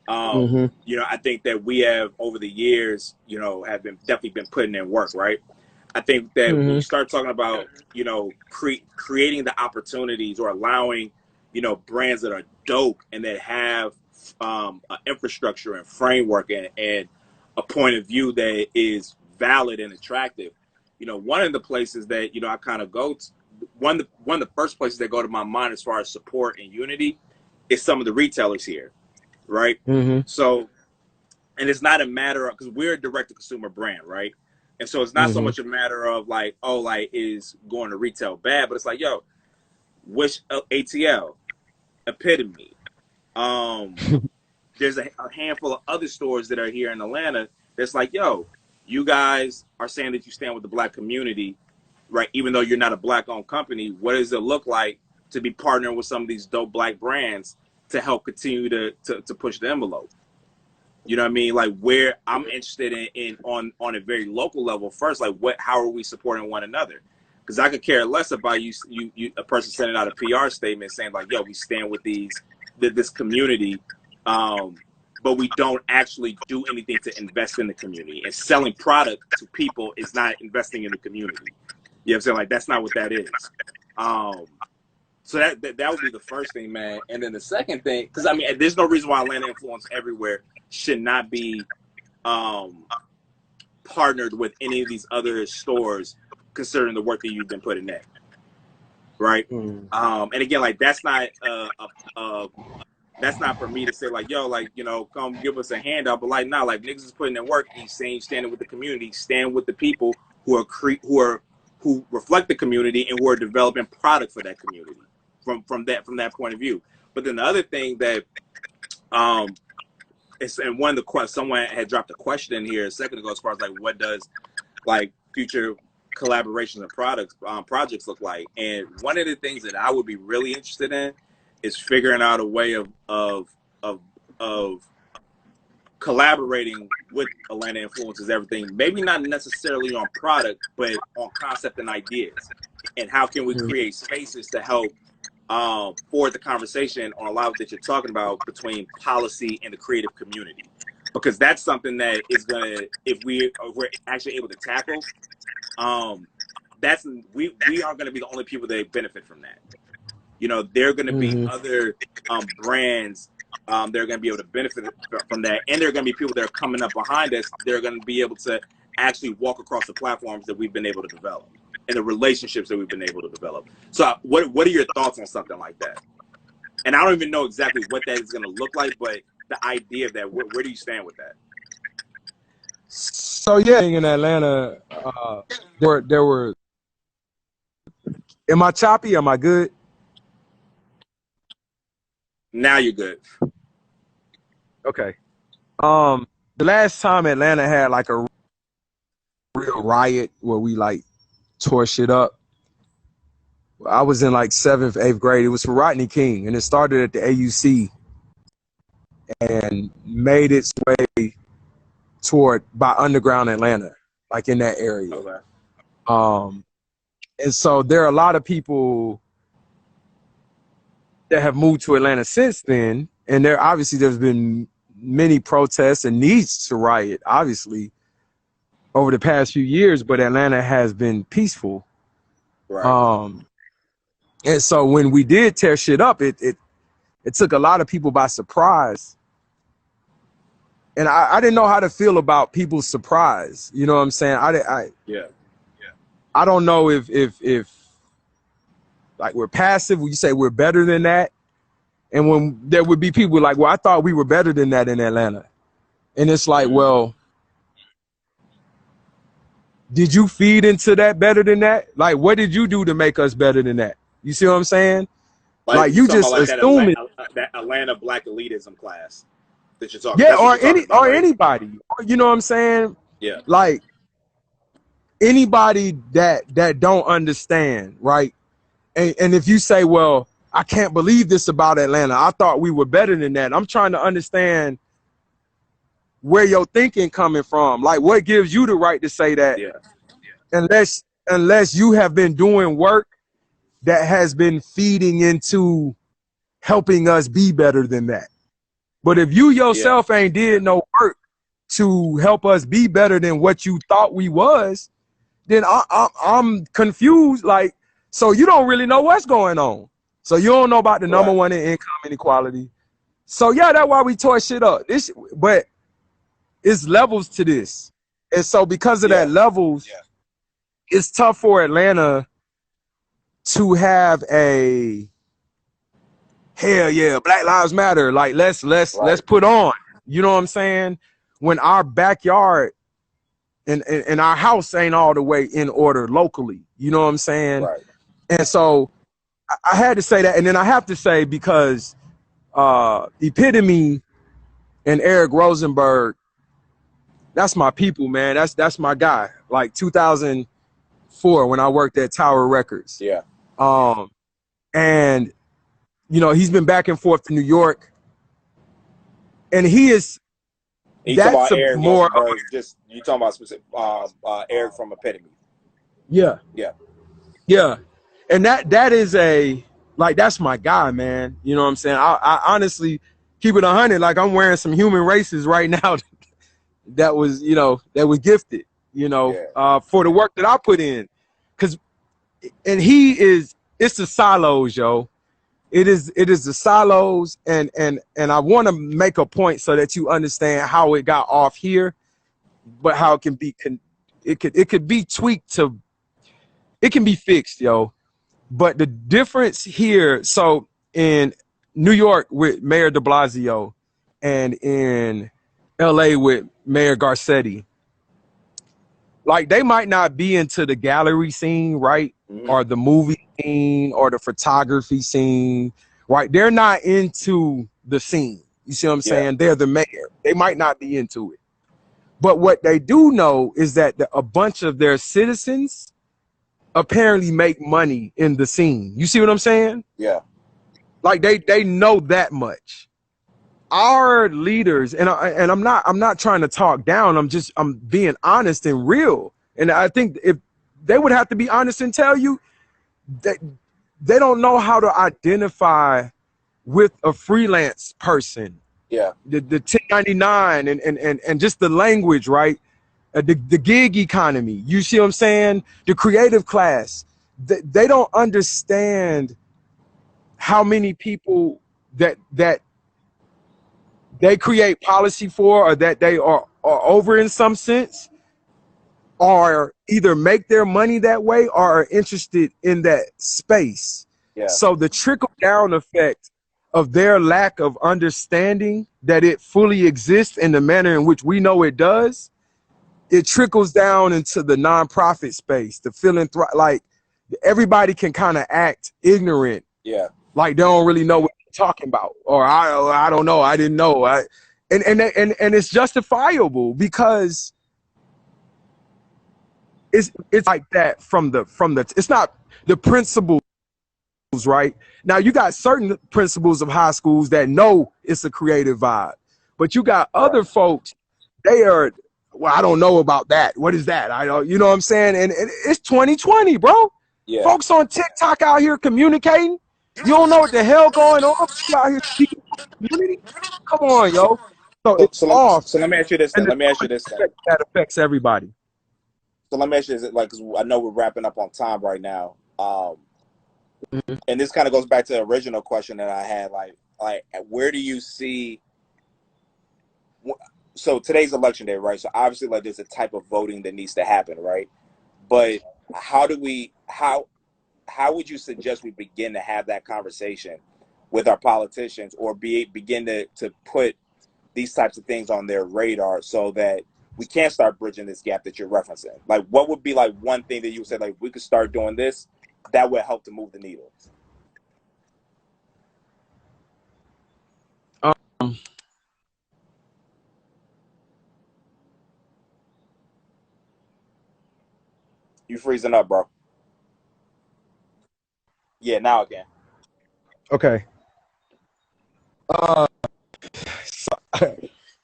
You know, I think that we have over the years, you know, have definitely been putting in work, right? I think that when you start talking about, you know, creating the opportunities or allowing, you know, brands that are dope and that have an infrastructure and framework and a point of view that is valid and attractive. You know, one of the places that, you know, I kind of go to, one of the first places that go to my mind as far as support and unity is some of the retailers here, right? So, and it's not a matter of, because we're a direct-to-consumer brand, right? And so it's not so much a matter of like, oh, like, is going to retail bad? But it's like, yo, which ATL, Epitome, there's a handful of other stores that are here in Atlanta that's like, yo, you guys are saying that you stand with the Black community, right? Even though you're not a Black-owned company, what does it look like to be partnering with some of these dope Black brands to help continue to push the envelope? You know what I mean? Like, where I'm interested in on a very local level first, like how are we supporting one another? Because I could care less about you a person sending out a PR statement saying like, yo, we stand with this community, but we don't actually do anything to invest in the community. And selling product to people is not investing in the community. You know what I'm saying? Like, that's not what that is. So that would be the first thing, man. And then the second thing, because I mean, there's no reason why Atlanta Influence Everywhere should not be partnered with any of these other stores, considering the work that you've been putting in, right? And again, like, that's not for me to say like, yo, like, you know, come give us a handout, but like, nah, like, niggas is putting in work. He's saying standing with the community, stand with the people who reflect the community and who are developing product for that community from that point of view. But then the other thing that and one of the someone had dropped a question in here a second ago as far as like, what does like future collaborations and projects look like? And one of the things that I would be really interested in is figuring out a way of collaborating with Atlanta Influences Everything, maybe not necessarily on product, but on concept and ideas. And how can we create spaces to help forward the conversation on a lot of that you're talking about between policy and the creative community? Because that's something that is gonna, if we're actually able to tackle, we are gonna be the only people that benefit from that. You know, there are gonna be other brands they're going to be able to benefit from that, and there are going to be people that are coming up behind us. They're going to be able to actually walk across the platforms that we've been able to develop and the relationships that we've been able to develop. So what are your thoughts on something like that? And I don't even know exactly what that is going to look like, but the idea of that, where do you stand with that? So yeah, in Atlanta, there were. Am I choppy? Am I good? Now you're good. Okay. The last time Atlanta had like a real riot where we like tore shit up, I was in like 7th, 8th grade. It was for Rodney King, and it started at the AUC and made its way by Underground Atlanta, like in that area. Okay. And so there are a lot of people that have moved to Atlanta since then, and there's been many protests and needs to riot, obviously, over the past few years, but Atlanta has been peaceful. Right. And so when we did tear shit up, it it took a lot of people by surprise. And I didn't know how to feel about people's surprise. You know what I'm saying? I don't know if like we're passive, when you say we're better than that. And when there would be people like, well, I thought we were better than that in Atlanta. And it's like, well, did you feed into that better than that? Like, what did you do to make us better than that? You see what I'm saying? Like you just assume it. That Atlanta black elitism class that you're talking. Yeah, or anybody. You know what I'm saying? Yeah. Like anybody that don't understand, right? And if you say, well, I can't believe this about Atlanta, I thought we were better than that. I'm trying to understand where your thinking coming from. Like, what gives you the right to say that? Yeah. Unless you have been doing work that has been feeding into helping us be better than that. But if you yourself ain't did no work to help us be better than what you thought we was, then I'm confused. Like, so you don't really know what's going on. So you don't know about the number one in income inequality. So yeah, that's why we tore shit up. But it's levels to this. And so because of that levels, it's tough for Atlanta to have a hell yeah, Black Lives Matter. Like let's put on. You know what I'm saying? When our backyard and our house ain't all the way in order locally. You know what I'm saying? Right. And so I had to say that, and then I have to say, because Epitome and Eric Rosenberg, that's my people, man. That's my guy. Like 2004 when I worked at Tower Records. Yeah. And you know, he's been back and forth to New York, and he is. That's Eric more. Just you talking about specific Eric from Epitome. Yeah. And that is that's my guy, man. You know what I'm saying? I honestly keep it 100. Like I'm wearing some Human Races right now that was gifted, for the work that I put in. It's the silos, yo. It is the silos, and I want to make a point so that you understand how it got off here, but how it can be it could be tweaked to, it can be fixed, yo. But the difference here, so in New York with Mayor de Blasio and in LA with Mayor Garcetti, like they might not be into the gallery scene, right? Mm-hmm. Or the movie scene or the photography scene, right? They're not into the scene. You see what I'm saying? They're the mayor. They might not be into it. But what they do know is that a bunch of their citizens apparently make money in the scene. You see what I'm saying? Yeah. Like they know that much. Our leaders, and I'm not trying to talk down. I'm being honest and real. And I think if they would have to be honest and tell you that they don't know how to identify with a freelance person. Yeah. The 1099 and just the language, right? The gig economy. You see what I'm saying? The creative class. They don't understand how many people that they create policy for, or that they are over in some sense, or either make their money that way or are interested in that space. Yeah. So the trickle down effect of their lack of understanding that it fully exists in the manner in which we know it does, it trickles down into the nonprofit space, the philanthropic. Like everybody can kind of act ignorant. Yeah. Like they don't really know what they're talking about, or I don't know, I didn't know. And it's justifiable because it's like that from the it's not the principles, right? Now you got certain principles of high schools that know it's a creative vibe, but you got other folks, they are, well, I don't know about that. What is that? I don't, you know what I'm saying? And it's 2020, bro. Yeah. Folks on TikTok out here communicating. You don't know what the hell going on. You out here speaking to the community. Come on, yo. So it's off. So let me ask you this. That affects everybody. So let me ask you this, like, 'cause I know we're wrapping up on time right now. And this kind of goes back to the original question that I had. Like, like, where do you see? So today's election day, right? So obviously, like, there's a type of voting that needs to happen, right? But how would you suggest we begin to have that conversation with our politicians, or begin to put these types of things on their radar so that we can start bridging this gap that you're referencing? Like, what would be like one thing that you would say, like, we could start doing this that would help to move the needle? You freezing up, bro. Yeah, now again. Okay. So,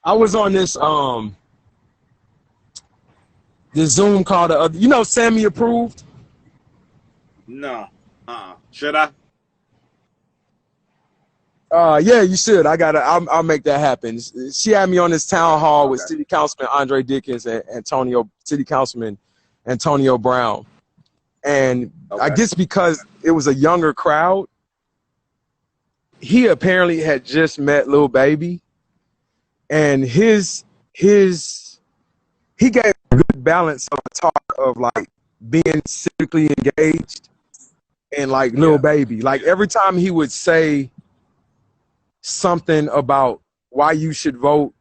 I was on this this Zoom call the other, Sammy Approved. No. Should I? Yeah, you should. I'll make that happen. She had me on this town hall with City Councilman Andre Dickens and City Councilman Antonio Brown. And I guess because it was a younger crowd, he apparently had just met Lil Baby, and he gave a good balance of talk of like being civically engaged and like Lil Baby. Like every time he would say something about why you should vote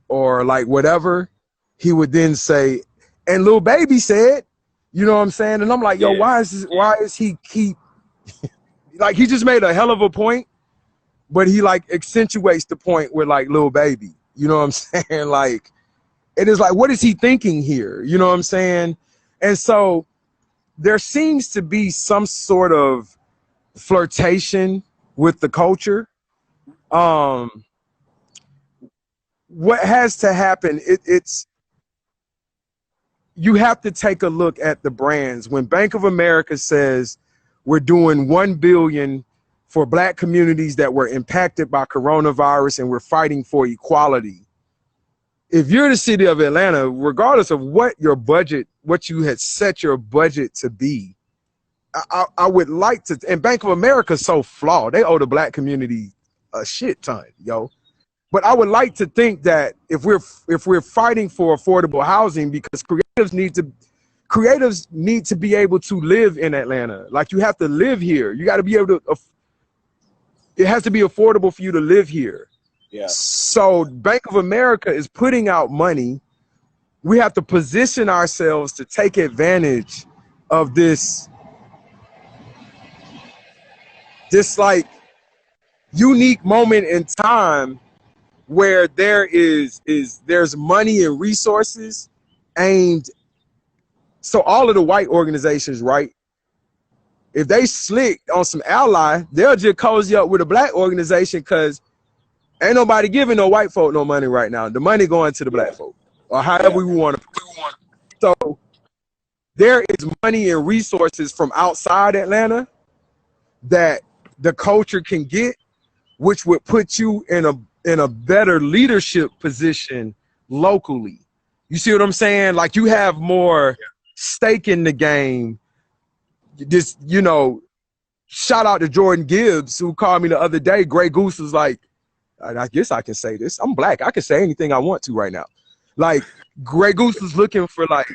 or like whatever, he would then say, and Lil Baby said, you know what I'm saying? And I'm like, yo, why is he like, he just made a hell of a point, but he like accentuates the point with like Lil Baby. You know what I'm saying? Like, it is like, what is he thinking here? You know what I'm saying? And so there seems to be some sort of flirtation with the culture. What has to happen, it's you have to take a look at the brands. When Bank of America says we're doing $1 billion for Black communities that were impacted by coronavirus and we're fighting for equality. If you're the city of Atlanta, regardless of what your budget, what you had set your budget to be, I would like to, and Bank of America is so flawed. They owe the Black community a shit ton, yo. But I would like to think that if we're fighting for affordable housing, because creatives need to be able to live in Atlanta. Like, you have to live here. You got to be able to. It has to be affordable for you to live here. Yeah. So Bank of America is putting out money. We have to position ourselves to take advantage of this like unique moment in time where there's money and resources aimed. So all of the white organizations, right? If they slick on some ally, they'll just cozy up with a Black organization because ain't nobody giving no white folk no money right now. The money going to the Black folk, or however we want to. So there is money and resources from outside Atlanta that the culture can get, which would put you in a better leadership position locally. You see what I'm saying? Like, you have more stake in the game. This, shout out to Jordan Gibbs, who called me the other day. Grey Goose was like, I guess I can say this. I'm Black. I can say anything I want to right now. Like, Grey Goose was looking for like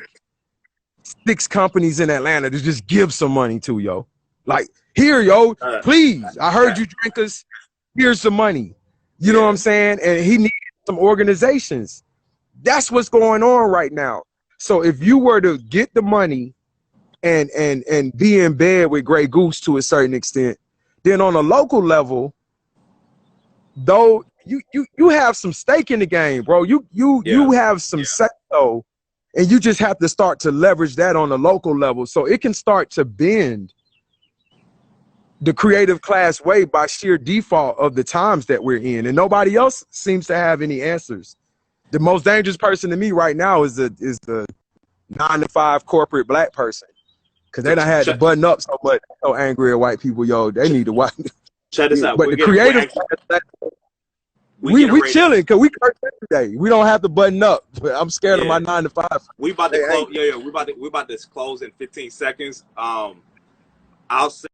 6 companies in Atlanta to just give some money to, yo. Like, here, yo, please. I heard you drinkers. Here's some money. You know what I'm saying? And he needed some organizations. That's what's going on right now. So if you were to get the money and be in bed with Grey Goose to a certain extent, then on a local level, though, you have some stake in the game, bro. You have some say, though, and you just have to start to leverage that on a local level so it can start to bend the creative class way by sheer default of the times that we're in, and nobody else seems to have any answers. The most dangerous person to me right now is the 9-to-5 corporate Black person, because they done had to button up so much. So angry at white people, yo. They need to watch. Check this out. But the creative class, we chilling because we curse every day. We don't have to button up. But I'm scared of my 9-to-5. We about to close. We about to close in 15 seconds. I'll say